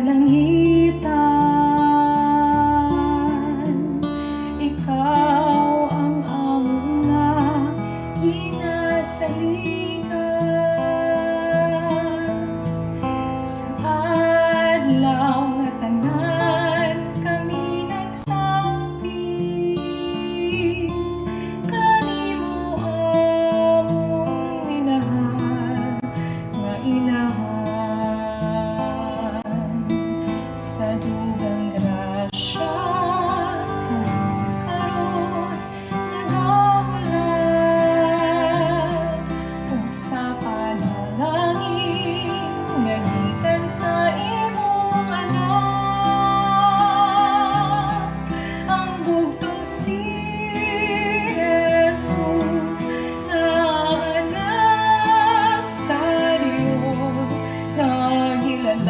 kalangitan. Ikaw ang among na ginasaligan. Sa adlaw nga tanan kami nagsambit, kanimo among minahal nga inahan. Sa dugang grasya kami karon nagahulat, ug sa panalangin nga gikan sa imong anak, ang bugtong si Jesus na anak sa Dios, nagilalang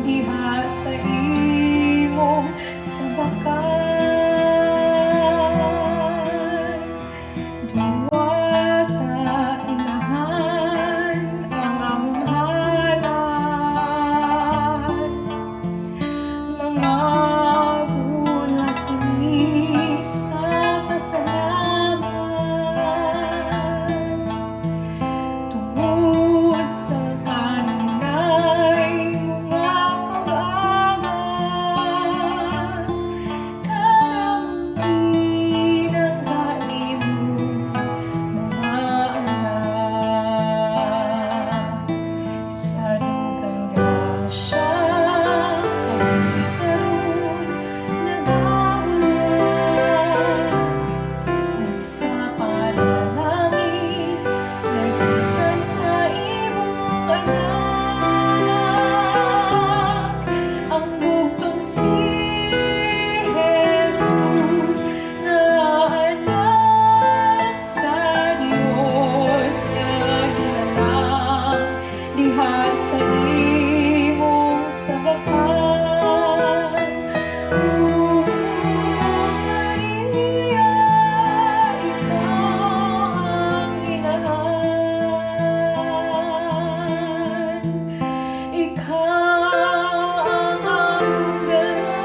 diha sa imong sabakan. Diwata inahan ang among halad, mga bulag kini sa pasalamat. Tungod sa kanunay mga pag-agat, karamang pinanggaimo mga anak. Sa dugang grasya kami karon nagahulat, ug sa panalangin nga gikan sa imong anak, ang bugtong si Jesus na anak sa Dios, nagilalang diha sa imong sabakan. Maria, ikaw ang inahan. Ikaw ang among dalahan.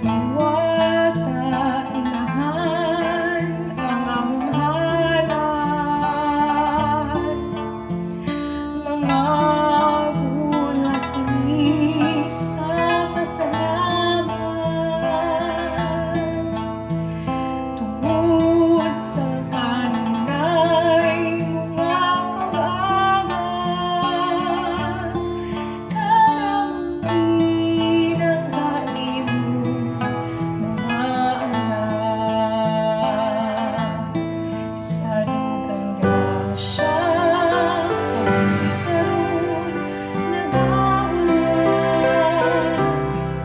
Wata inahan ang among halad, mga bulag kini sa pasalamat, tungod sa kanunay mga pag-agat, karamutin ang kaimo mga anak. Sa dugang grasya kami karon nagawala,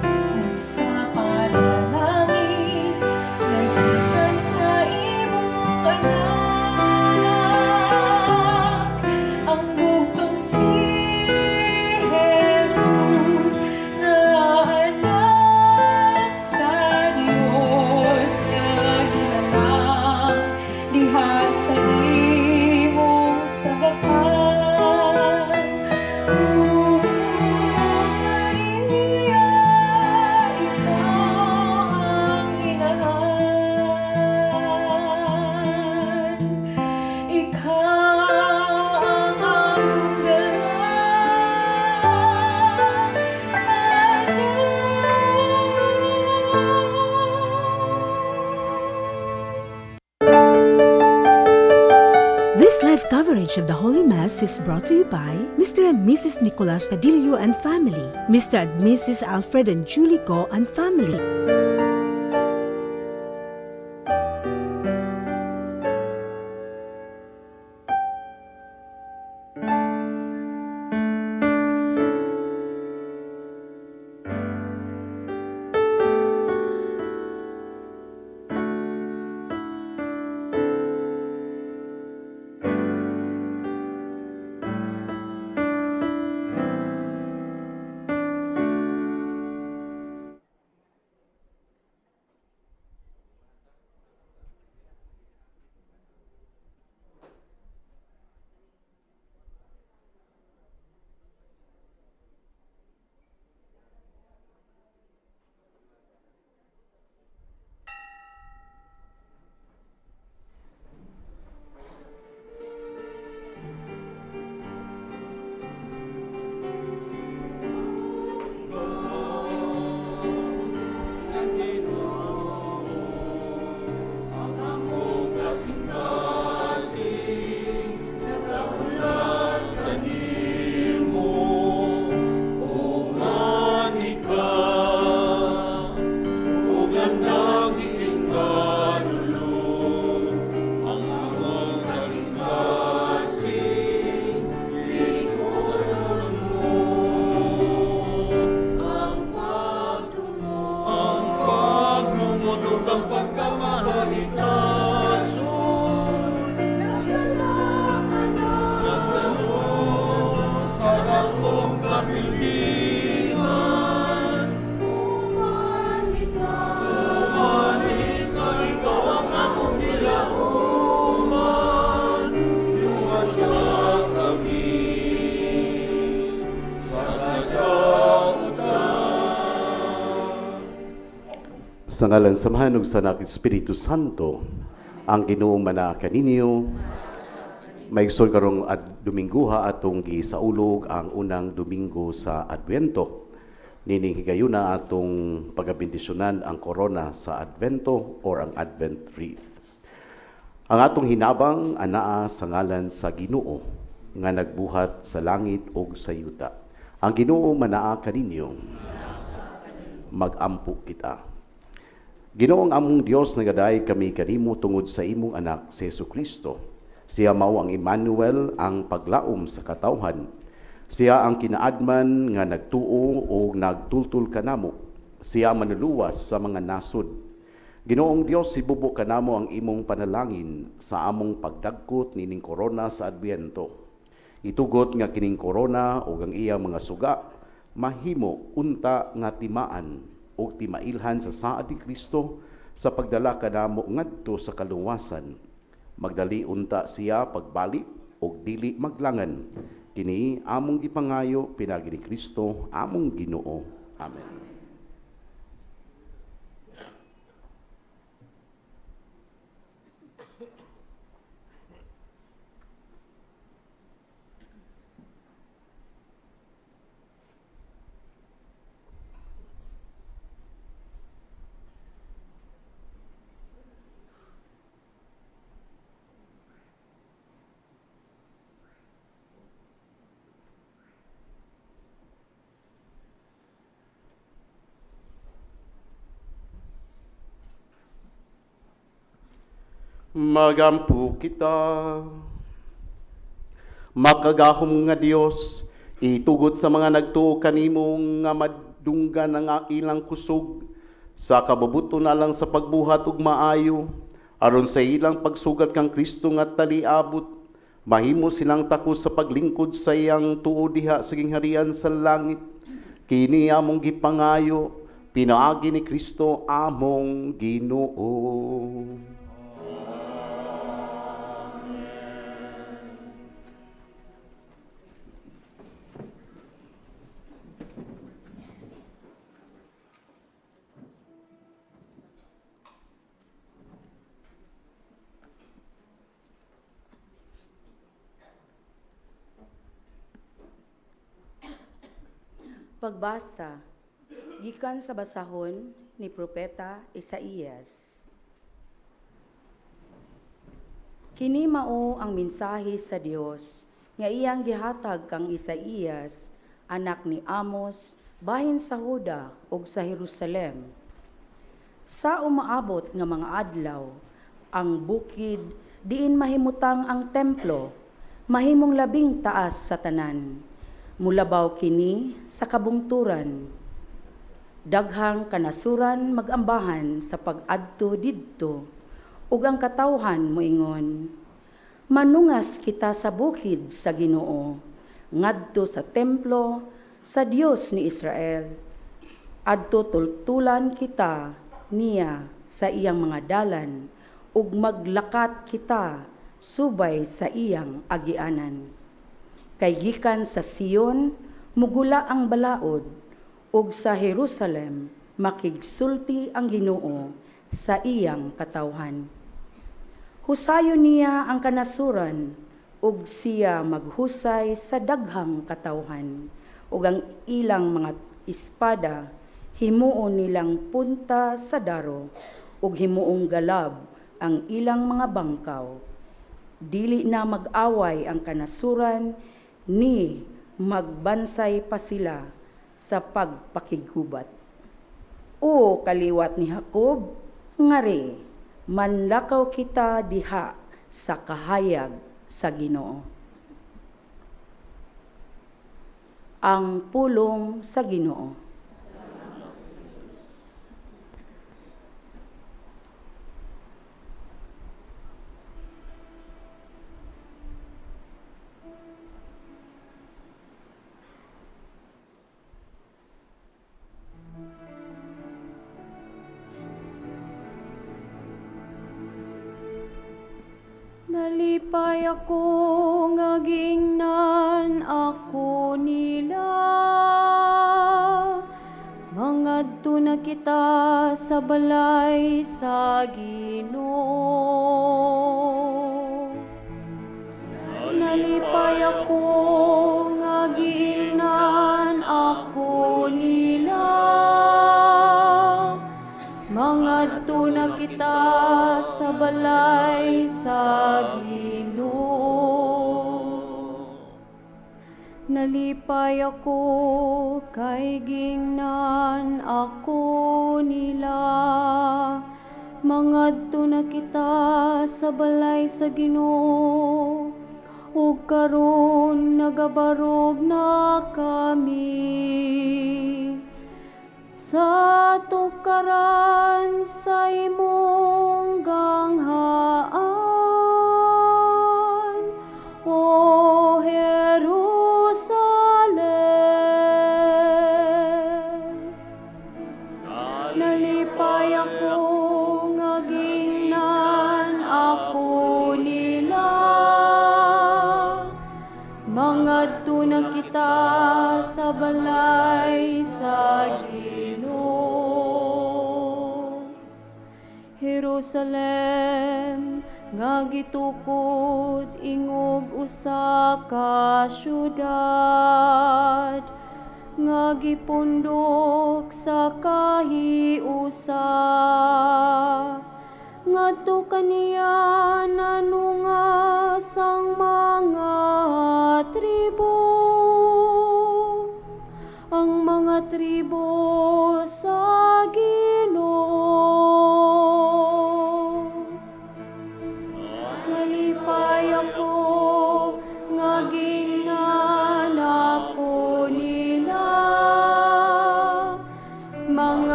ug sa panalangin naggikan sa imong anak, ang bugtong si Jesus na anak sa Dios nga ginalang diha sa imong sagapan. Maria, ikaw ang inahan, ikaw ang among dalang anak. This live coverage of the Holy Mass is brought to you by Mr. and Mrs. Nicolas Padillo and family, Mr. and Mrs. Alfred and Julie Go and family. Sa ngalan samahan ug sa anak Espiritu Santo, ang Ginoong mana kaninyo, maigsoon karong Dominguha atong gisaulog ang unang Domingo sa Advento. Nining higayuna atong pagabendisyonan ang korona sa Advento or ang Advent wreath. Ang atong hinabang anaa sa ngalan sa Ginoo nga nagbuhat sa langit ug sa yuta. Ang Ginoo manaa kaninyo, magampo kita. Ginoong among Dios, nagaday kami kanimo tungod sa imong anak si Jesucristo. Siya mao ang Emmanuel, ang paglaom sa katawhan. Siya ang kinaadman nga nagtuo o nagtultul kanamo. Siya manuluwas sa mga nasod. Ginoong Dios, ibubo kanamo ang imong panalangin sa among pagdagkot nining korona sa Adbyento. Itugot nga kining korona o ang iyang mga suga, mahimo unta nga timaan o timailhan sa saad ni Kristo sa pagdala kanamo ngadto sa kaluwasan. Magdali unta siya pagbalik o dili maglangan. Kini among gipangayo pinagi ni Kristo among Ginoo. Amen. Magampo kita. Makagahom nga Dios, itugot sa mga nagtuo kanimo nga madunggan ang ilang kusog, sa kababuto na lang sa pagbuhat ug maayo, aron sa ilang pagsugat kang Kristo nga taliabot, mahimo silang takos sa paglingkod sa iyang tuo diha sa gingharian sa langit. Kini among gipangayo, pinaagi ni Kristo among Ginoo. Pagbasa, gikan sa basahon ni Propeta Isaías. Kini mao ang mensahe sa Dios nga iyang gihatag kang Isaías, anak ni Amos, bahin sa Huda ug sa Jerusalem. Sa umaabot nga mga adlaw, ang bukid diin mahimutang ang templo, mahimong labing taas sa tanan. Mulabaw kini sa kabungturan. Daghang kanasuran magambahan sa pag-adto didto, ug ang katawhan moingon, manungas kita sa bukid sa Ginoo, ngadto sa templo sa Dios ni Israel. Adto tultulan kita niya sa iyang mga dalan, ug maglakat kita subay sa iyang agianan. Kay gikan sa Sion, mugula ang balaod, ug sa Jerusalem, makigsulti ang Ginoo sa iyang katawhan. Husayon niya ang kanasuran, ug siya maghusay sa daghang katawhan, ug ang ilang mga espada, himuon nilang punta sa daro, ug himuong galab ang ilang mga bangkaw. Dili na mag-away ang kanasuran, ni magbansay pa sila sa pagpakigubat. O kaliwat ni Jacob, ngari, manlakaw kita diha sa kahayag sa Ginoo. Ang pulong sa Ginoo. Nalipay ako nga gingnan ako nila. Mangadto na kita sa balay sa Ginoo. Nalipay ako nga gingnan ako nila. Mangadto na kita sa balay sa Ginoo. Nalipay ako kay gingnan ako nila. Mangadto na kita sa balay sa Ginoo. Ug karon nagabarog na kami sa tukaran sa imong ganghaan, O Jerusalem. Nalipay ako nga gingnan ako nila. Mangadto na kita sa balay sa Jerusalem, nga gitukod ingog usa ka syudad, nga gipundok sa kahiusa, ngadto kaniya nanungas ang mga tribo, ang mga tribo sa Ginoo.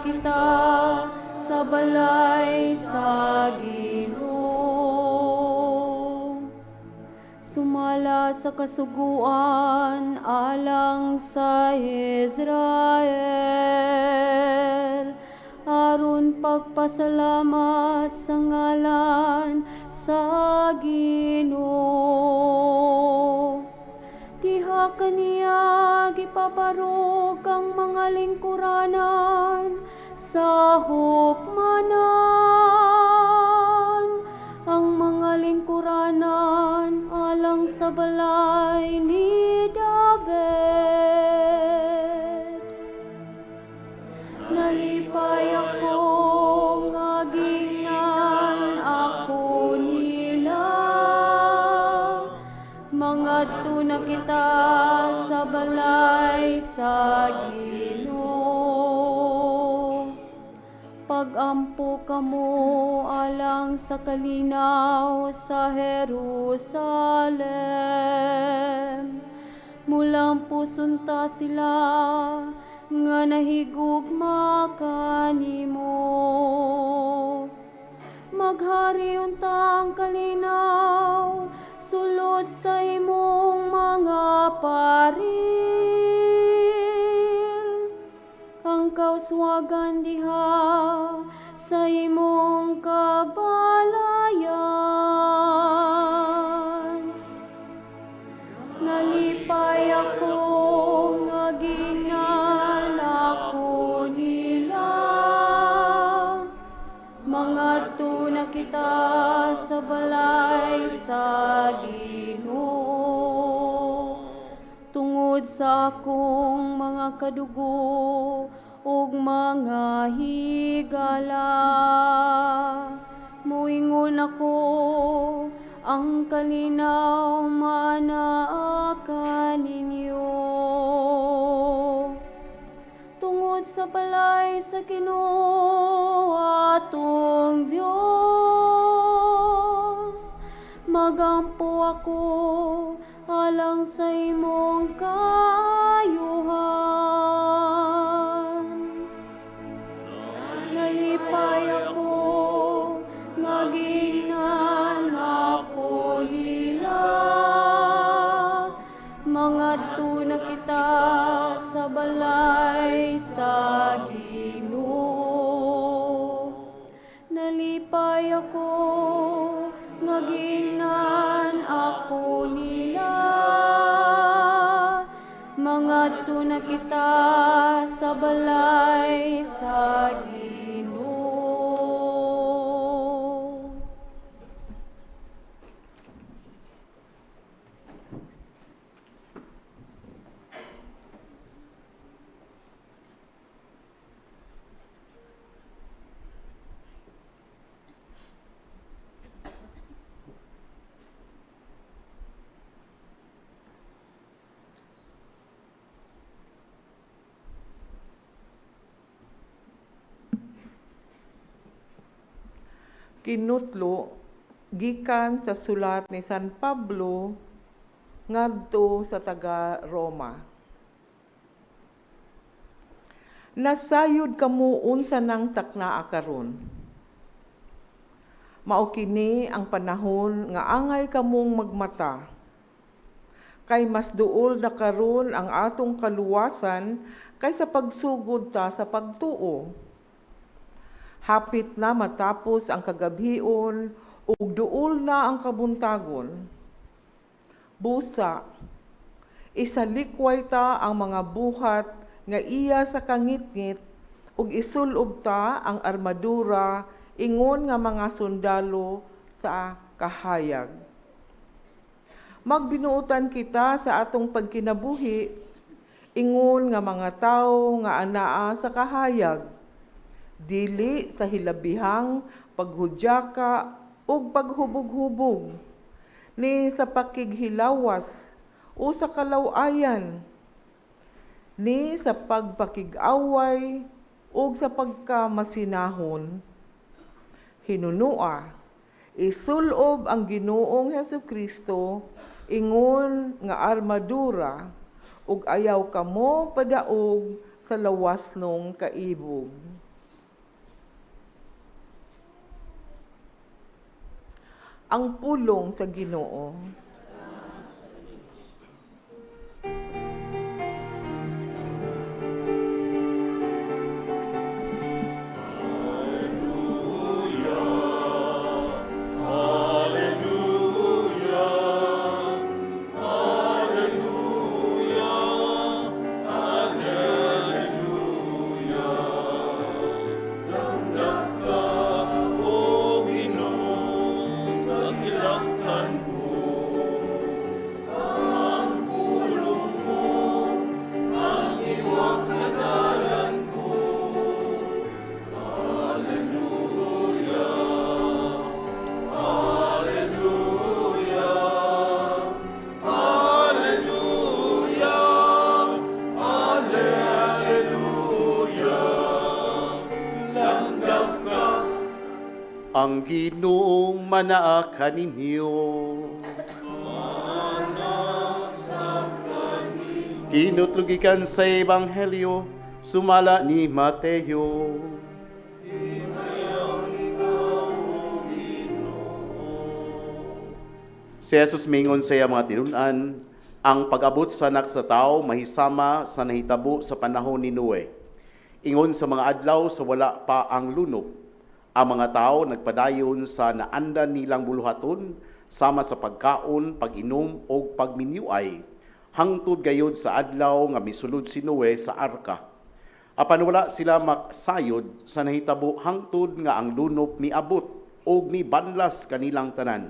kita sa balay sa Ginoo. Sumala sa kasuguan alang sa Israel, aron pagpasalamat sa ngalan sa Ginoo. Diha kaniya gipabarog ang mga lingkuranan sa hukmanan, ang mga lingkuranan alang sa balay ni David. Nalipay ako nga gingan ako nila, mangadto na kita sa balay sa Ginoo. Pagampo kamo alang sa kalinaw sa Jerusalem. Mulang pusunta sila nga nahigugma kanimo. Maghari unta ang kalinaw sulod sa imong mga paril. Ang kauswagan diha sa imong kabalayan. Nalipay ako nga gingan ako nila, mangadto na kita sa balay sa Ginoo. Tungod sa akong mga kadugo ug mga higala, muingon ako ang kalinaw manaa kaninyo. Tungod sa balay sa Ginoo atong Dios, magampo ako alang sa imong kaayuhan. Nalipay ako nga gingan ako nila, mangadto na kita sa balay sa Ginoo. Nalipay ako nga gingan ako nila, mangadto na kita sa balay sa Ginoo. Kinutlo gikan sa sulat ni San Pablo ngadto sa taga Roma. Nasayod kamo unsa nang taknaa karon. Mao kini ang panahon nga angay kamong magmata. Kay mas duol na karon ang atong kaluwasan kaysa pagsugod ta sa pagtuo. Hapit na matapos ang kagabhion ug duol na ang kabuntagon. Busa, isalikway ta ang mga buhat nga iya sa kangitngit ug isulob ta ang armadura ingon nga mga sundalo sa kahayag. Magbinuotan kita sa atong pagkinabuhi ingon nga mga tawo nga anaa sa kahayag, dili sa hilabihang paghudyaka ug paghubog-hubog, ni sa pakighilawas o sa kalawayan, ni sa pagpakig-away ug sa pagkamasinahon. Hinunua, isulob ang Ginoong Hesukristo ingon nga armadura ug ayaw kamo padaog sa lawasnong kaibog. ang pulong sa Ginoo. Ang Ginoong manaa kaninyo. Kinutlugikan sa Ebanghelyo, sumala ni Mateo. Si Jesus mingon sa iya mga tinunan, ang pag-abot sa anak sa tao mahisama sa nahitabo sa panahon ni Noe. Ingon sa mga adlaw sa wala pa ang lunok. Ang mga tao nagpadayon sa naandan nilang buluhaton, sama sa pagkaon, pag-inom o pagminyuay, hangtod gayod sa adlaw nga misulod si Noe sa arka. Apan wala sila maksayod sa nahitabo hangtod nga ang lunop miabot o mibanlas kanilang tanan.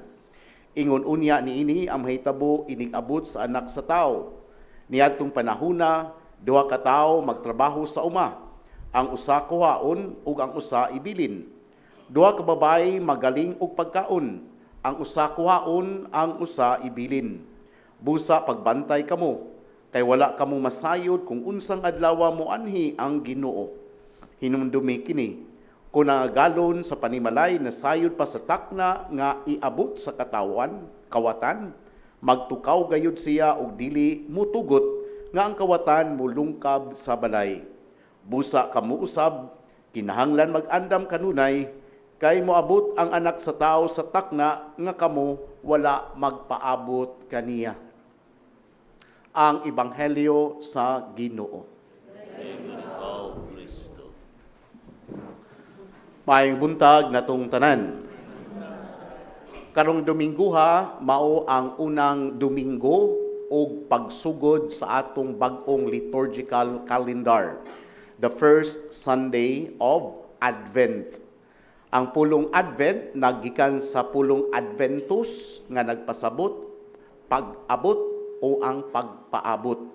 Ingon unya niini ang mahitabo inigabot sa anak sa tao. Niadtong panahona, duha ka tawo magtrabaho sa uma, ang usa kuhaon ug ang usa ibilin. Duha ka babayi magaling og pagkaon, ang usa kuhaon, ang usa ibilin. Busa pagbantay kamo, kay wala kamo masayod kung unsang adlaw mo anhi ang Ginoo. Hinumdumi kini, kung nagagalon sa panimalay na sayod pa sa takna nga iabot sa kawatan, magtukaw gayud siya og dili mutugot nga ang kawatan mulungkab sa balay. Busa kamo usab, kinahanglan mag-andam kanunay, kay moabot ang anak sa tao sa takna nga kamo wala magpaabot kaniya. Ang Ebanghelyo sa Ginoo. Maayong buntag natong tanan. Karong Dominguha mao ang unang Domingo og pagsugod sa atong bag-ong liturgical calendar, the first Sunday of Advent. Ang pulong Advent naggikan sa pulong Adventus nga nagpasabot, pag-abot o ang pagpaabot.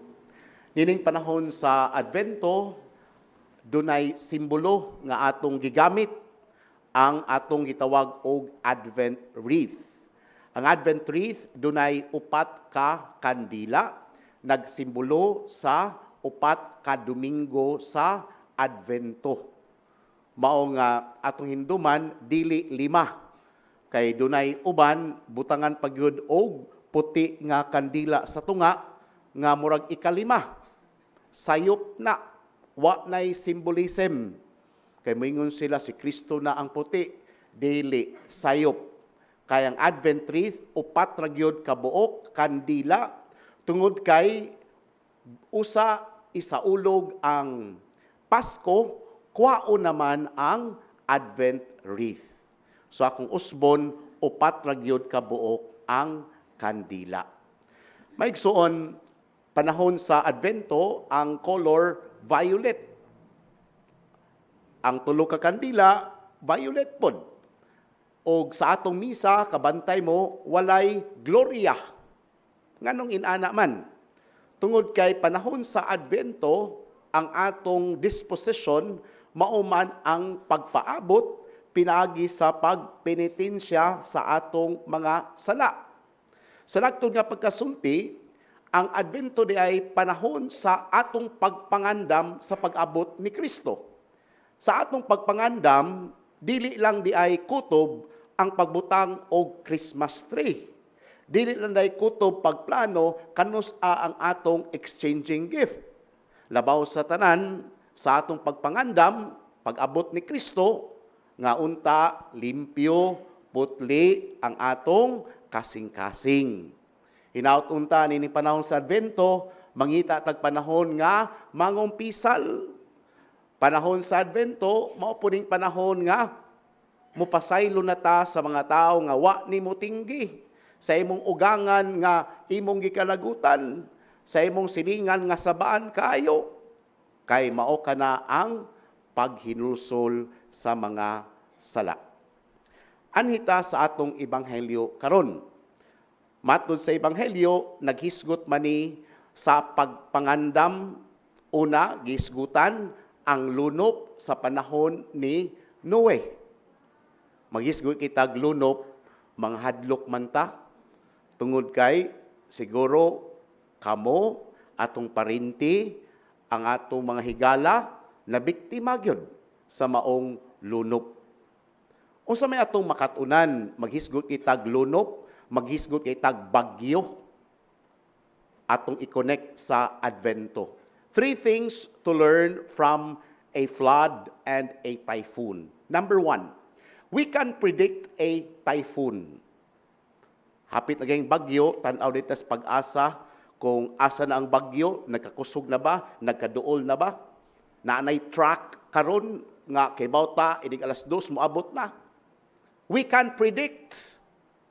Nining panahon sa Advento, dunay simbolo nga atong gigamit, ang atong gitawag og Advent wreath. Ang Advent wreath dunay upat ka kandila, nagsimbolo sa upat ka Domingo sa Advento. Mao nga atong hinduman dili 5, kay dunay uban butangan pagyud og puti nga kandila sa tunga nga murag ika-5, sayop na, wa nay symbolism, kay moingon sila si Kristo na ang puti, dili sayop. Kay ang Advent wreath upat ra gyud ka buok kandila, tungod kay isaulog ang Pasko, kuwao naman ang Advent wreath. So akong usbon, upat ra gyud ka buok ang kandila. Maigsuon, panahon sa Advento, ang color violet. Ang tulo ka kandila, violet pod. O sa atong misa, kabantay mo, walay Gloria. Nganong inana man. Tungod kay panahon sa Advento, ang atong disposition mauman ang pagpaabot pinaagi sa pagpenitensya sa atong mga sala. Sa nagtod nga pagkasulti, ang Advento di ay panahon sa atong pagpangandam sa pag-abot ni Kristo. Sa atong pagpangandam, dili lang di ay kutob ang pagbutang og Christmas tree. Dili lang di ay kutob pagplano kanus ang atong exchanging gift. Labaw sa tanan, sa atong pagpangandam, pag-abot ni Kristo, nga unta, limpyo, putli ang atong kasing-kasing. Hinaut-unta nini panahon sa Advento, mangita tag panahon nga mangumpisal. Panahon sa Advento, mao puning panahon nga mupasaylo na ta sa mga tao nga wa nimo tinggi, sa imong ugangan nga imong gikalagutan, sa imong silingan nga sabaan kaayo, kay mao kana ang paghinulsol sa mga sala. Anhita sa atong ebanghelyo karon. Matod sa ebanghelyo, naghisgot man ni sa pagpangandam, una gisgutan ang lunop sa panahon ni Noe. Maghisgot kita lunop, manghadlok man ta, tungod kay siguro kamo, atong parinti, ang atong mga higala, na biktima gyud sa maong lunop. Unsa may atong makatunan, maghisgot kitag lunop, maghisgot kitag bagyo, atong i-connect sa Advento. 3 things to learn from a flood and a typhoon. Number 1, we can predict a typhoon. Hapit na gayong bagyo, tanaw dito sa pag-asa, kung asa na ang bagyo, nagkakusog na ba, nagkaduol na ba, naanay track karon nga kay bawta, inig alas 2, moabot na. We can predict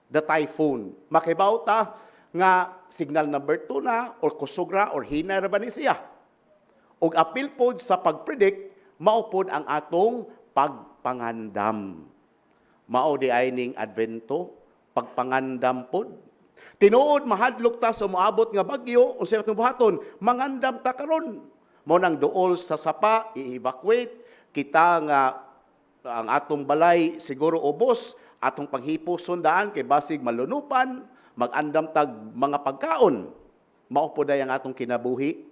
the typhoon. Makibawta nga signal number 2 na, or kusugra, or hina ra ba ni siya. Og apil pod sa pag-predict, maupod ang atong pagpangandam. Mao di ay ning Advento, pagpangandam pod. Tinuod mahadlok ta sa moabot nga bagyo, unsay atong buhaton, mangandam ta karon. Mao nang duol sa sapa, i-evacuate kita nga ang atong balay siguro ubos, atong paghipo sundaan kay basig malunupan, mag-andam tag mga pagkaon. Mao pod ay ang atong kinabuhi.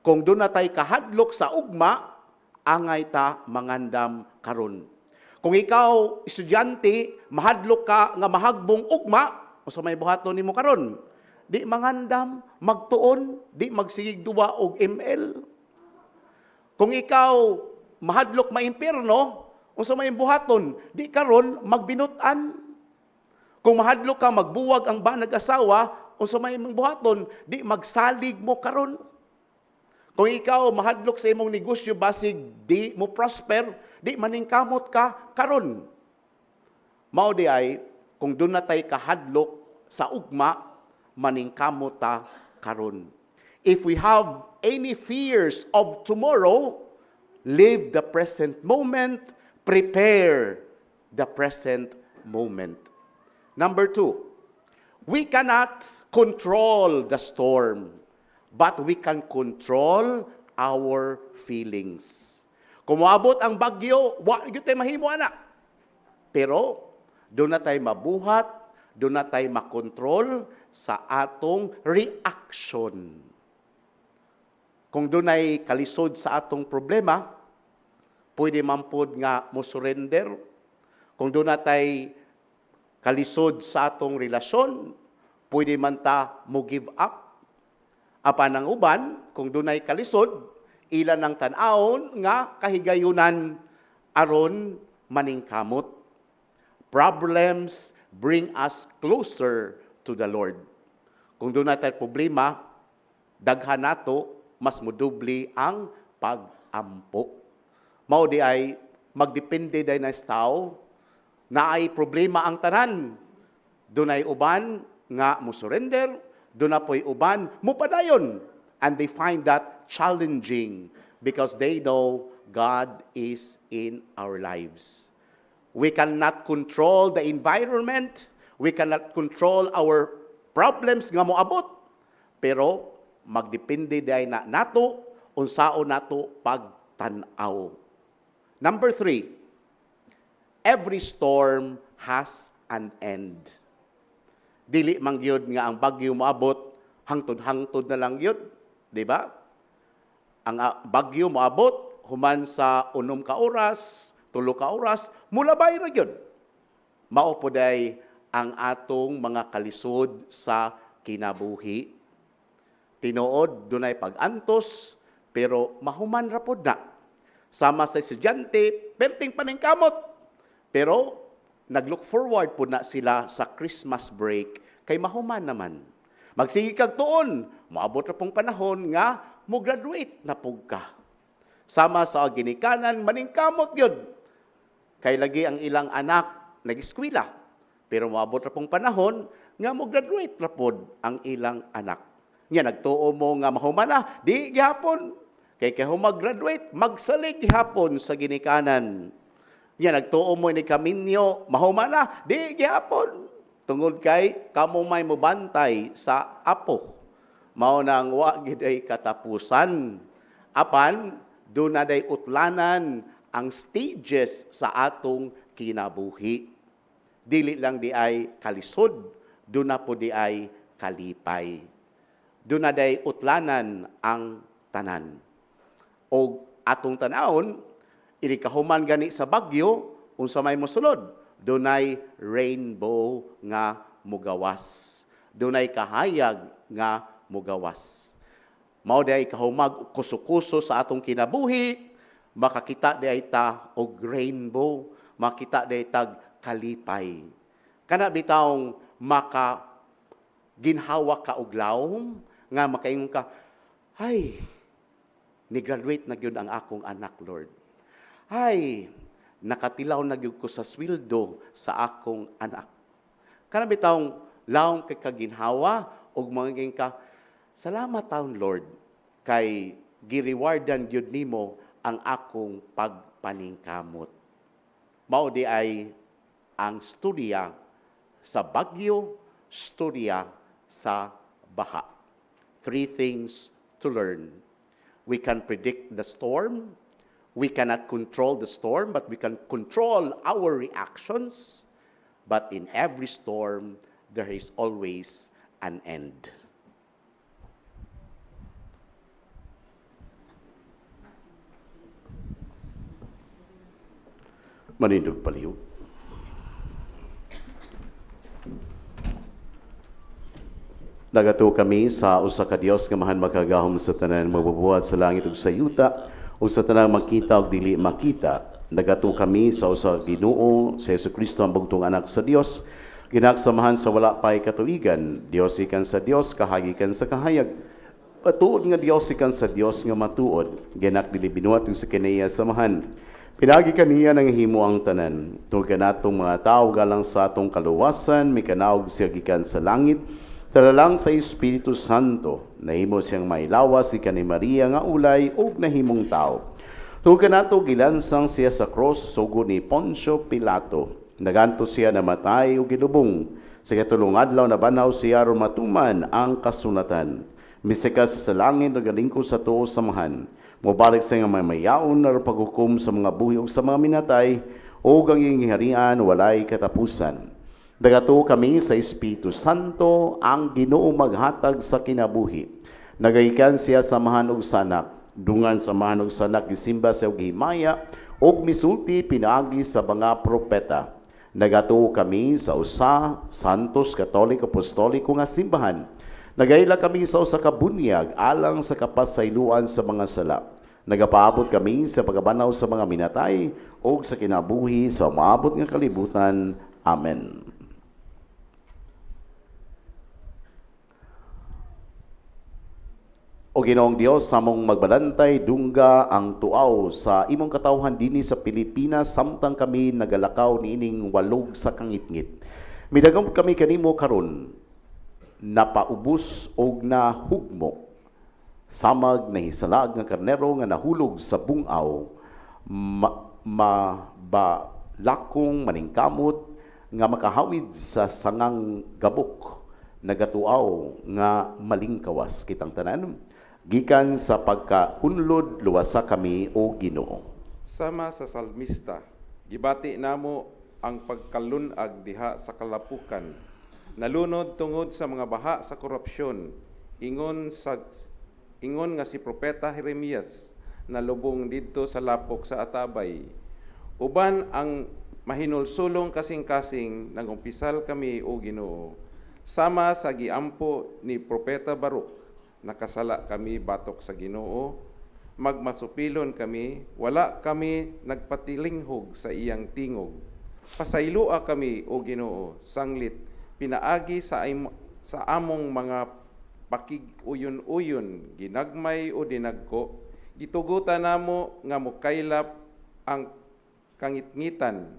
Kung doon na tayo kahadlok sa ugma, angay ta mangandam karon. Kung ikaw, estudyante, mahadlok ka nga mahagbong ugma, o sa may buhaton nimo karon, di mangandam, magtuon, di magsigig duwa og ML. Kung ikaw, mahadlok maimpirno, o sa may buhaton, di karon magbinutan. Kung mahadlok ka magbuwag ang banag asawa, o sa may buhaton, di magsalig mo karon. Kung ikaw mahadlok sa imong negosyo basig di mo prosper, di maningkamot ka karon. Mao di ay kung doon na tay kahadlok sa ugma, maningkamot ta karon. If we have any fears of tomorrow, live the present moment, prepare the present moment. Number 2, we cannot control the storm, but we can control our feelings. Kung moabot ang bagyo, wa gyud tay mahimo ana. Pero doon na tayo mabuhat, doon na tayo makontrol sa atong reaction. Kung doon ay kalisod sa atong problema, pwede man pod nga mo surrender. Kung doon na tayo kalisod sa atong relasyon, pwede man ta mo give up. Apan ang uban, kung doon ay kalisod, ilan ang tan-awon nga kahigayunan aron maningkamot. Problems bring us closer to the Lord. Kung doon natin problema, daghan nato, mas mudubli ang pag-ampo. Mao di ay magdepende day na tao, na ay problema ang tanan. Doon ay uban nga mo surrender, doon na po'y uban mo padayon. And they find that challenging because they know God is in our lives. We cannot control the environment. We cannot control our problems nga moabot. Pero magdepende day na nato unsao nato pagtan-aw. Number 3, every storm has an end. Dili man gyud nga ang bagyo moabot, hangtod-hangtod na lang gyud, di ba? Ang bagyo moabot human sa 6 ka oras, 3 ka oras, mulabay ra gyud. Mao poday ang atong mga kalisod sa kinabuhi. Tinuod dunay pag-antos, pero mahuman ra pod na. Sama sa estudyante, perting paningkamot. Pero nag-look forward po na sila sa Christmas break kay mahuman naman. Magsige kag tuon, maabot ra pong panahon nga mo graduate na pug ka. Sama sa ginikanan maningkamot gyud. Kay lagi ang ilang anak nag-eskwela. Pero maabot ra pong panahon nga mo graduate ra pod ang ilang anak. Nya nagtuo mo nga mahuman na, di gihapon. Kay mag-graduate, magsalig gihapon sa ginikanan. Nya nagtuo mo ni kaminyo, mahuman na, di gihapon. Tungod kay kamo may mobantay sa apo. Mao nang wa gid ay katapusan. Apan do na day utlanan ang stages sa atong kinabuhi. Dili lang di ay kalisod, do na po di ay kalipay. Do na day utlanan ang tanan. O atong tanawon, inikahuman gani sa bagyo, unsa may mosulod, dunay rainbow nga mugawas. Dunay kahayag nga mugawas. Mao day kahumag kuso-kuso sa atong kinabuhi, makakita day ta og rainbow, makita day tag kalipay. Kana bitawng maka ginhawa ka og lawom nga makaingon ka, ay, ni-graduate na gyud ang akong anak, Lord. Ay, nakatilaw na gyud ko sa sweldo sa akong anak. Kana bitawng lawom kay kaginhawa ug mangingin ka, salamat taon Lord kay girewardan gyud nimo ang akong pagpaningkamot. Mao di ay ang storya sa bagyo, storya sa baha. 3 things to learn. We can predict the storm. We cannot control the storm, but we can control our reactions. But in every storm, there is always an end. Manindog palihog. Nagato kami sa usa ka Dios nga mahan makagahom sa tanan mabubuhat sa langit ug sa yuta ug sa tanang makita ug dili makita. Nagato kami sa usa ka Ginoo sa Jesucristo ang bugtong anak sa Dios, ginagsamahan sa wala pay katuigan. Dios ikan sa Dios, kahagikan sa kahayag. Patuod nga Dios ikan sa Dios nga matuod. Ginak dili binuhat ug sa kinaiya samahan. Pinagi kaniya nang himo ang tanan. Tungod kanatong mga tao galang sa atong kaluwasan, may kanaog siya gikan sa langit. Talalang sa Espiritu Santo, nahimo siyang mailawas ikan ni Maria nga ulay ug nahimong tao. Tungod kanato gilansang siya sa cross sugod ni Poncio Pilato. Naganto siya namatay ug gilubong. Sa katulong adlaw na banaw siya rumatuman ang kasunatan. Misikas sa langit ug galingkod sa tuo samahan. Mobalik sa nga mayaon na paghukom sa mga buhi ug sa mga minatay ug ang iyang harian walay katapusan. Dagato kami sa Espiritu Santo ang Ginoo maghatag sa kinabuhi. Nagaikan siya samahan og sanak, dungan samahan og sanak gisimba sa og himaya og misulti pinaagi sa mga propeta. Nagato kami sa usa Santos Katoliko Apostoliko nga simbahan. Nagaila kami sa usa ka bunyag alang sa kapasayloan sa mga sala. Nagapaabot kami sa pagabanaw sa mga minatay o sa kinabuhi sa umaabot nga kalibutan. Amen. O Ginoong Dios, samong magbalantay, dungga ang tuaw sa imong katawhan dinhi sa Pilipinas, samtang kami nagalakaw niining walog sa kangitngit. Midagom kami kanimo karon, napaubos og nahugmo. Samag nahisalag nga karnero nga nahulog sa bungaw, mabalakong maningkamot nga makahawid sa sangang gabok, nagatuaw nga malingkawas kitang tanan. Gikan sa pagkaunlod luwasa kami o Ginoo. Sama sa salmista, gibati namo ang pagkalunag diha sa kalapukan. Nalunod tungod sa mga baha sa korupsyon. Ingon nga si propeta Jeremias nalubong didto sa lapok sa Atabay. Uban ang mahinulsulong kasing-kasing nagumpisal kami o Ginoo. Sama sa giampo ni propeta Baruch, nakasala kami batok sa Ginoo, magmasupilon kami, wala kami nagpatilinghog sa iyang tingog. Pasaylua kami, O Ginoo, sanglit, pinaagi sa among mga pakig-uyon-uyon, ginagmay o dinagko, gitugutan namo nga mukaylap ang kangitngitan,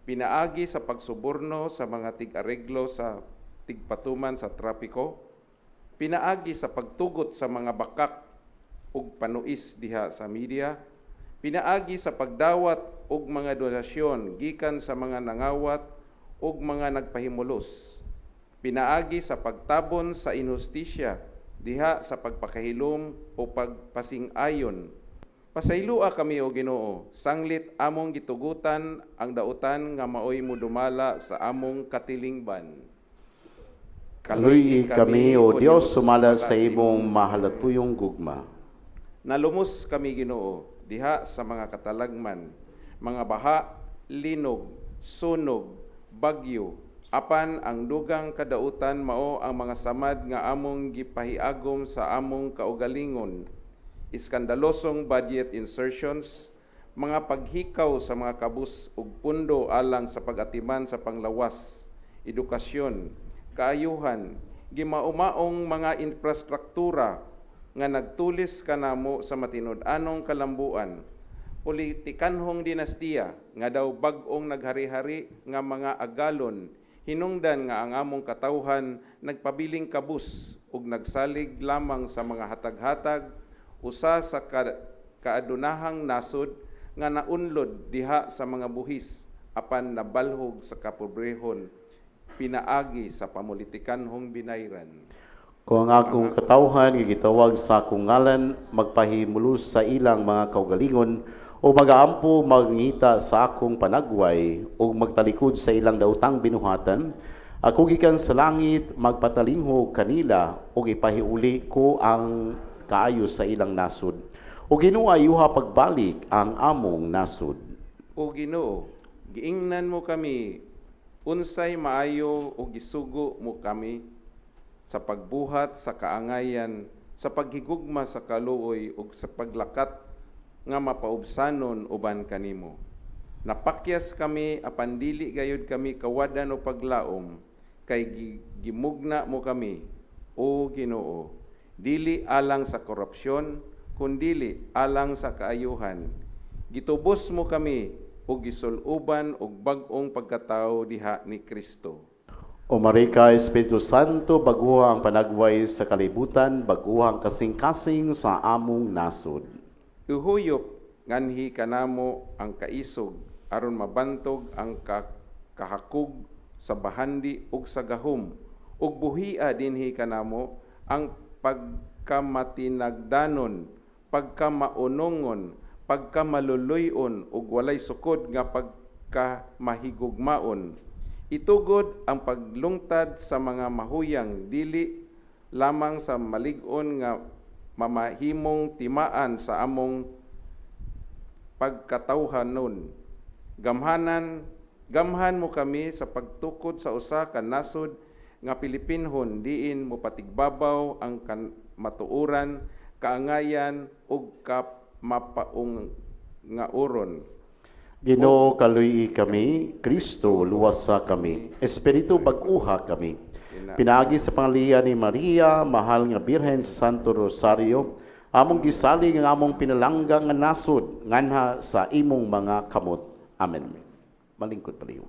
pinaagi sa pagsuborno sa mga tig-areglo sa tigpatuman sa trapiko, pinaagi sa pagtugot sa mga bakak ug panuis diha sa media, pinaagi sa pagdawat og mga donasyon gikan sa mga nangawat ug mga nagpahimulos, pinaagi sa pagtabon sa inhustisya diha sa pagpakahilom o pagpasing-ayon. Pasaylua kami, O Ginoo, sanglit among gitugutan ang dautan nga maoy modumala sa among katilingban. Kaluy kami, O Dios, sumala sa imong mahalatuyong gugma. Nalumos kami, Ginoo, diha sa mga katalagman, mga baha, linog, sunog, bagyo, apan ang dugang kadautan mao ang mga samad nga among gipahiagom sa among kaugalingon, iskandalosong budget insertions, mga paghikaw sa mga kabus ug pundo alang sa pag-atiman sa panglawas, edukasyon, kaayuhan, gimaumaong mga infrastruktura nga nagtulis kanamo sa matinud-anong kalambuan, politikanhong dinastiya nga daw bag-ong naghari-hari nga mga agalon, hinungdan nga ang among katawhan nagpabiling kabus ug nagsalig lamang sa mga hatag-hatag, usa sa kaadunahang nasod nga naunlod diha sa mga buhis apan nabalhog sa kapobrehon, pinaagi sa pamolitikanhong binayran. Kung ang akong katawhan gitawag sa akong ngalan, magpahimulos sa ilang mga kaugalingon o magaampo magngita sa akong panagway o magtalikod sa ilang dautang binuhatan, ako gikan sa langit magpatalingho kanila o ipahiuli ko ang kaayo sa ilang nasod. O Ginoo, ayuha pagbalik ang among nasod. O Ginoo, giingnan mo kami, unsay maayo o gisugo mo kami sa pagbuhat sa kaangayan, sa paghigugma sa kaluoy ug sa paglakat nga mapaubsanon uban kanimo. Napakyas kami apan dili gayud kami kawadan o paglaom, kay gimugna mo kami, O Ginoo, dili alang sa korupsyon, kundili alang sa kaayuhan. Gitubos mo kami ug gisuluban og bag-ong pagkatao diha ni Kristo. O Marika, Espiritu Santo, baguha ang panagway sa kalibutan, baguha ang kasing-kasing sa among nasod. Ihuyop nganhi kanamo ang kaisog aron mabantog ang kahakog sa bahandi ug sa gahom, ug buhia dinhi kanamo ang pagkamatinagdanon, pagkamaunongon, pagkamaluluyon ug walay sukod nga pagkamahigugmaon. Itugod ang paglungtad sa mga mahuyang, dili lamang sa malig-on nga mamahimong timaan sa among pagkatawhanon. Gamhan mo kami sa pagtukod sa usa ka nasod nga Pilipinhon, diin mo patigbabaw ang matuuran, kaangayan ug mapaung nga uron. Ginoo, kaluy kami, Kristo, luwasa kami, Espiritu, baguha kami. Pinaagi sa pangalan ni Maria, mahal nga Birhen sa Santo Rosario, among gisalig ang among pinalangga nga nasod, nganha sa imong mga kamot. Amen. Malingkod paliw.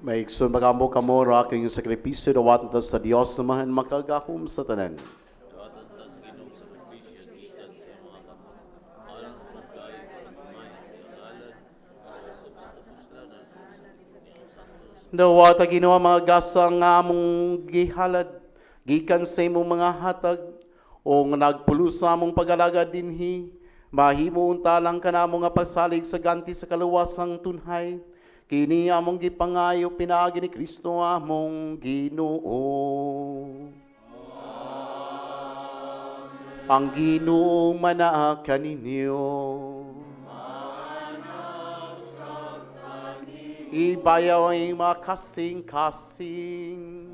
Maigsoon magamo kamo ra aking sakripisyo dawatan ta sa Dios samahan makagahom sa tanan. Dawata Ginoo mga gasa nga among gihalad gikan sa imong mga hatag o nga nagpulo sa among pag-alagad dinhi mahimo unta lang kanamo nga pagsalig sa ganti sa kaluwasang tunhay kini among gipangayo pinaagi ni Kristo among Ginoo. Ang Ginoo manaa kaninyo. Ibayaw ay makasing-kasing.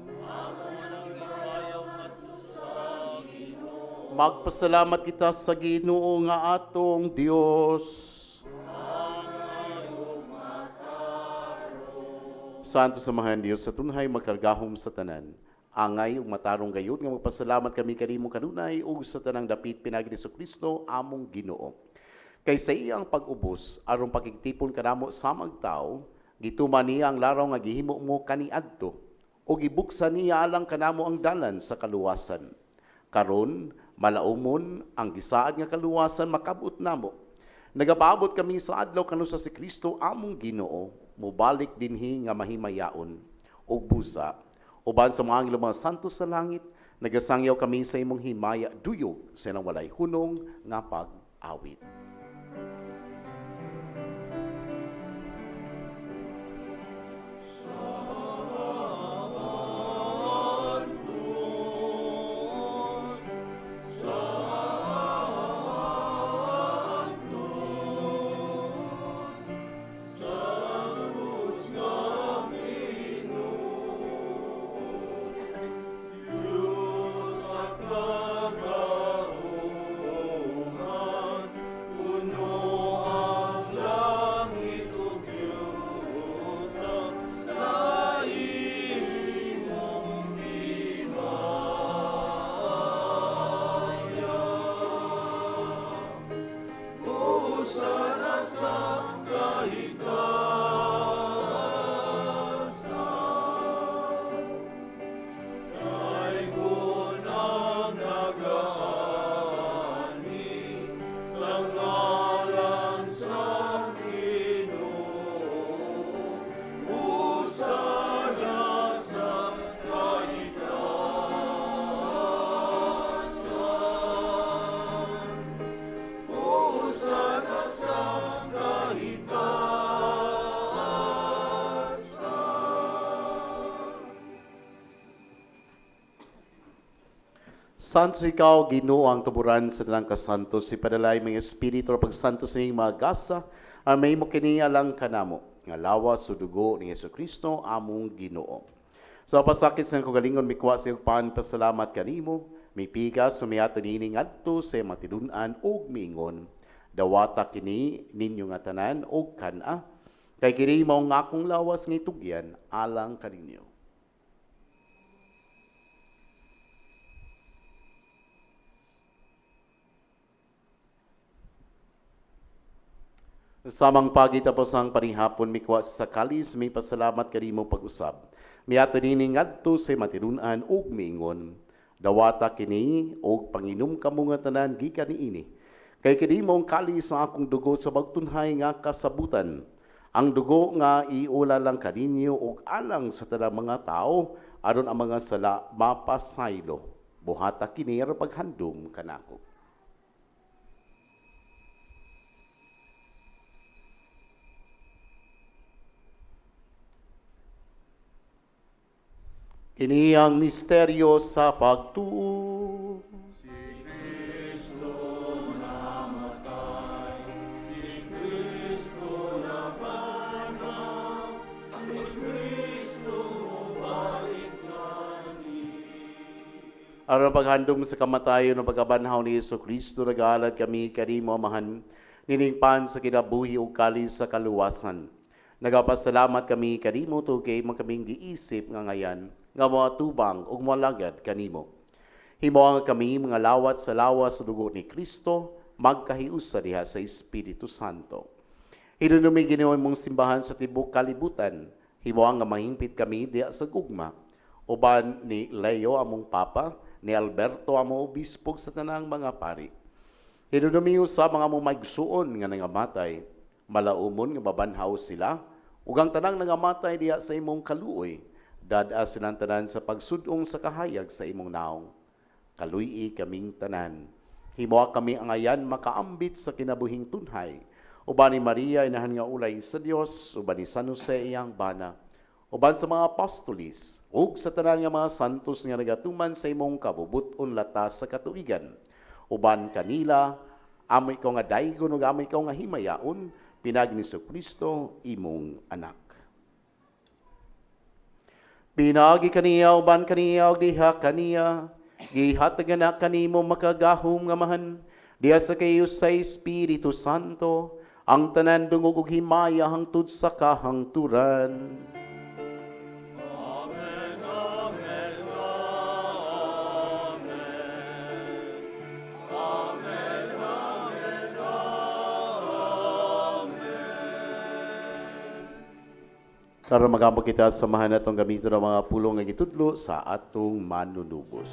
Magpasalamat kita sa Ginoo nga atong Dios. Santo samahan Dios sa tunhay makargahom sa tanan. Angay ug matarong gayud nga magpasalamat kami kanimo kanunay ug sa tanang dapit pinagi ni Kristo among Ginoo. Kay sa iyang pag-ubos aron pagigtipon kanamo sa magtao, gituman niya ang laraw nga gihimo mo kaniadto o gibuksan niya alang kanamo ang dalan sa kaluwasan. Karon malaumon ang gisaad nga kaluwasan makabut namo. Nagapaabot kami sa adlaw kanusa si Kristo among Ginoo, mubalik dinhi nga mahimayaon og busa. Uban sa mga anghel mga santo sa langit, nagasangyaw kami sa imong himaya duyog sa nang walay hunong nga pag-awit. Santo ikaw, Ginoo ang tuburan sa dalang kasanto, si padalay mga espiritu o pagsanto sa iyong mga gasa, ang may mo kiniya lang kanamo, nga lawas o dugo ni Yesu Kristo among Ginoo. Sa pasakit sa kagalingon, mikwa sa iyong pasalamat kanimo, may pigas, sumiyata nining adto sa matidunan o miingon. Dawata kini ninyo nga tanan o kana, kay kini mao nga akong lawas nga itugyan alang kaninyo. Samang pagitapos ang panihapon mikwa sa kalis may pasalamat kanimo pag-usab. Miata nini ngadto sa matirunan ug miingon. Dawata kini og panginom kamo nga tanan gikan niini. Kay kini mong kalis sa akong dugo sa bagtunhay nga kasabutan. Ang dugo nga iula lang kaninyo og alang sa tanang mga tao aron ang mga sala mapasaylo. Buhata kini aron paghandom kanako. Kini ang misteryo sa pagtuo. Si Kristo namatay, si Kristo nabanag, si Kristo balik gani. Aron paghandom sa kamatayon ng pagkabanhaw ni Yesu Kristo, nag-aalad kami kanimo amahan, niningpan sa kinabuhi ug kalis sa kaluwasan. Nagapasalamat kami kanimo tugay magkaming giisip nga ngayan nga mga tubang ug malagad kanimo. Himuang kami mga lawat sa lawas sa dugo ni Kristo magkahiusa diha sa Espiritu Santo. Hinunumi Ginoo mong simbahan sa tibok kalibutan Himuang nga manghingpit kami diya sa gugma. Uban ni Leo among papa, ni Alberto among obispog sa tanang mga pari. Hinudumiyo sa mga mumagsuon nga nangamatay, malaumon nga babanhaw sila, ug ang tanang nangamatay diya sa imong kaluoy, dada silang tanan sa pagsudong sa kahayag sa imong naong. Kaluy kaming tanan. Himuha kami ang ayan makaambit sa kinabuhing tunhay. Uban ni Maria inahan nga ulay sa Dios, uban ni San Jose iyang bana, uban sa mga apostolis, ug sa tanan nga mga santos nga nagatuman sa imong kabubuton latas sa katuigan. Uban kanila, amoy ko nga daygon ug amoy ko nga himayaon, pinag ni Kristo imong anak. Pinagi kaniya, uban kaniya, ug diha kaniya, gihatagan na kanimo makagahom nga mahan, diha sa kayo sa Espiritu Santo, ang tanan dungog ug himaya hangtod sa kahangturan. Para magambag kita, samahan natong gamiton ng mga pulong nga gitudlo sa atong manunubos.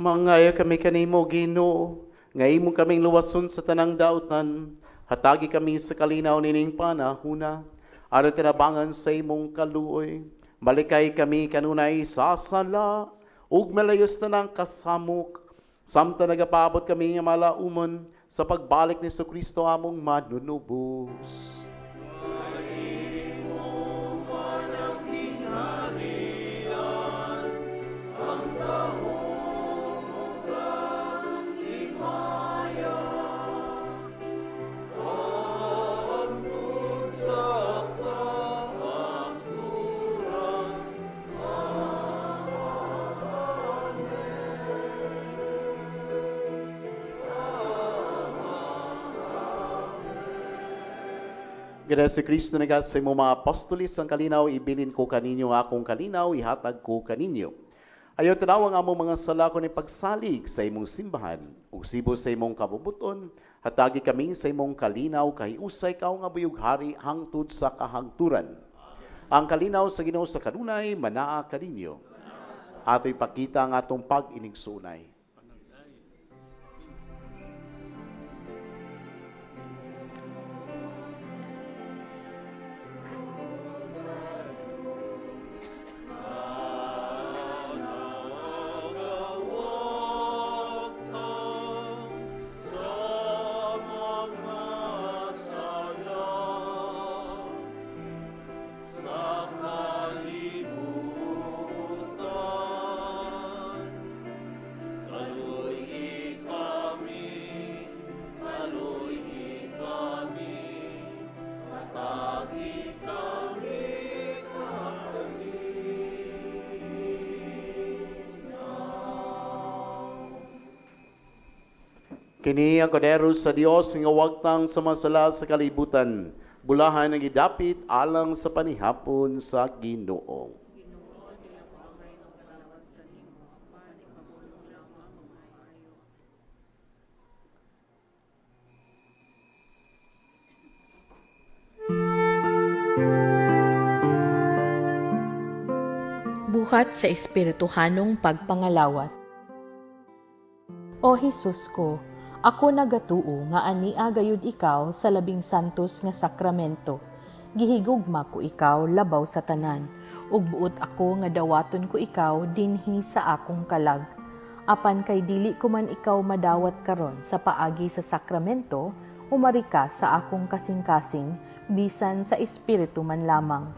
Mangaya kami kanimo, Ginoo, nga imong kaming luwason sa tanang dautan, hatagi kami sa kalinaw nining panahuna, aron tinabangan sa imong kaluoy, malikay kami kanunay sasala, ug malayos tanang kasamok, samtang nagapaabot kami nga malaumon sa pagbalik ni Kristo among manunubos. Gada si Kristo na sa imong mga apostolis ang kalinaw, ibilin ko kaninyo akong kalinaw, ihatag ko kaninyo. Ayaw tanawang among mga sala ko ni pagsalig sa imong simbahan, ug sibo sa imong kabubuton, hatagi kami sa imong kalinaw, kahiusay kao nga buyog hari hangtod sa kahangturan. Ang kalinaw sa Ginoo sa kanunay, manaa kaninyo. Ato'y pakita ang atong pag-inigsunay. Kini ang kodero sa Dios nga wagtang sumasala sa kalibutan, bulahan ng idapit alang sa panihapon sa Ginoo. Buhat sa espirituhanong pagpangalawat. O Hesus ko, ako nagatuo nga ania gayud ikaw sa labing santos nga sakramento. Gihigugma ko ikaw labaw sa tanan, ug buot ako nga dawaton ko ikaw dinhi sa akong kalag. Apan kay dili ko man ikaw madawat karon sa paagi sa sakramento, umari ka sa akong kasing-kasing, bisan sa espiritu man lamang.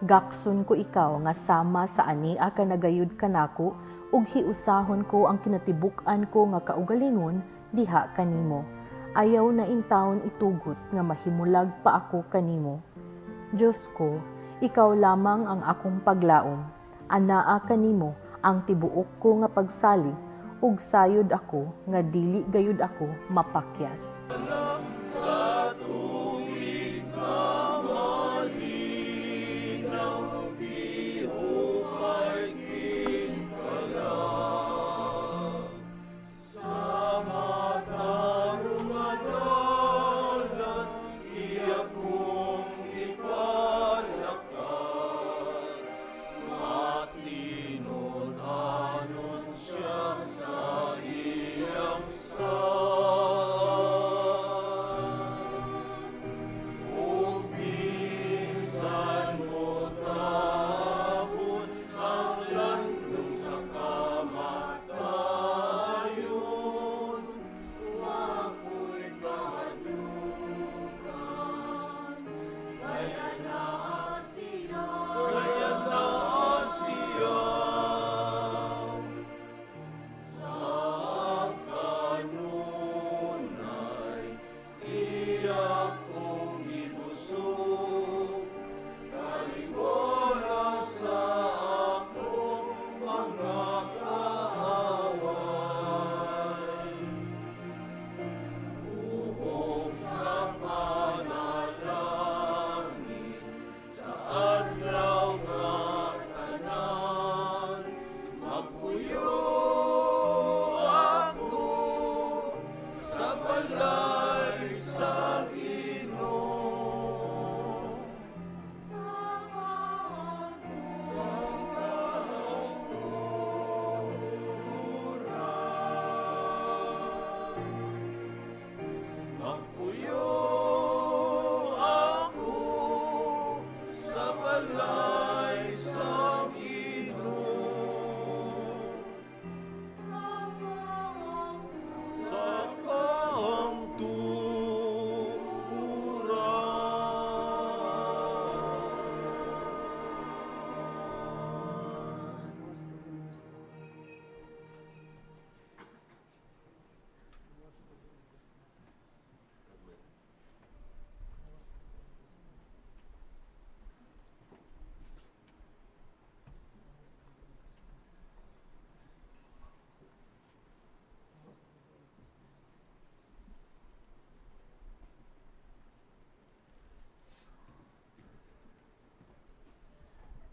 Gakson ko ikaw nga sama sa ania ka nagayud kanako ug hiusahon ko ang kinatibuk-an ko nga kaugalingon diha kanimo. Ayaw na intawon itugot nga mahimulag pa ako kanimo. Diyos ko, ikaw lamang ang akong paglaom. Anaa kanimo ang tibuok ko nga pagsalig ug sayod ako nga dili gayud ako mapakyas.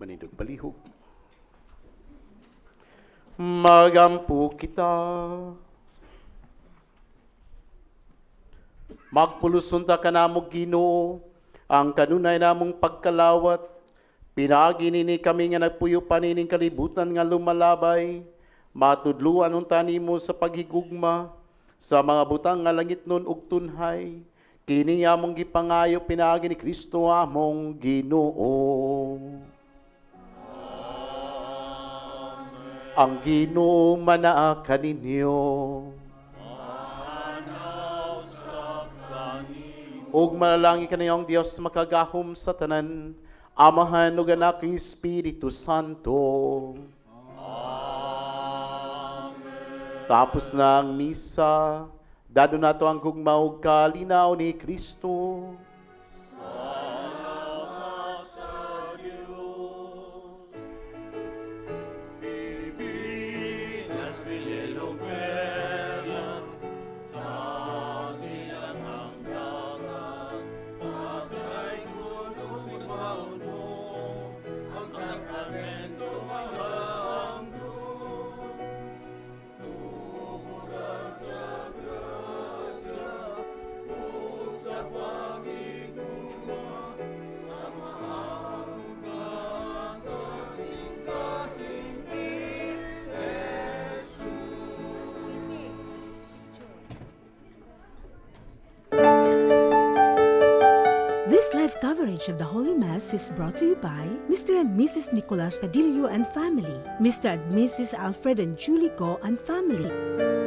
Manindog palihog. Magampo kita. Magpulusunta ka namog Ginoo, ang kanunay namong pagkalawat. Pinaginini kami nga nagpuyo panining kalibutan nga lumalabay. Matudluan ang tanimo sa paghigugma, sa mga butang nga langit nun ug tunhay. Kini among gipangayo pinagi ni Kristo among Ginoo. Ang Ginoo manaa kaninyo. Ug manalangin kaniyong Dios makagahom sa tanan, Amahan ug Anak ug Espiritu Santo. Amen. Tapos na ang misa, dado nato ang gugma ug kalinaw ni Kristo. Las perlas, sa coverage of the Holy Mass is brought to you by Mr. and Mrs. Nicolas Padillo and family, Mr. and Mrs. Alfred and Julie Go and family.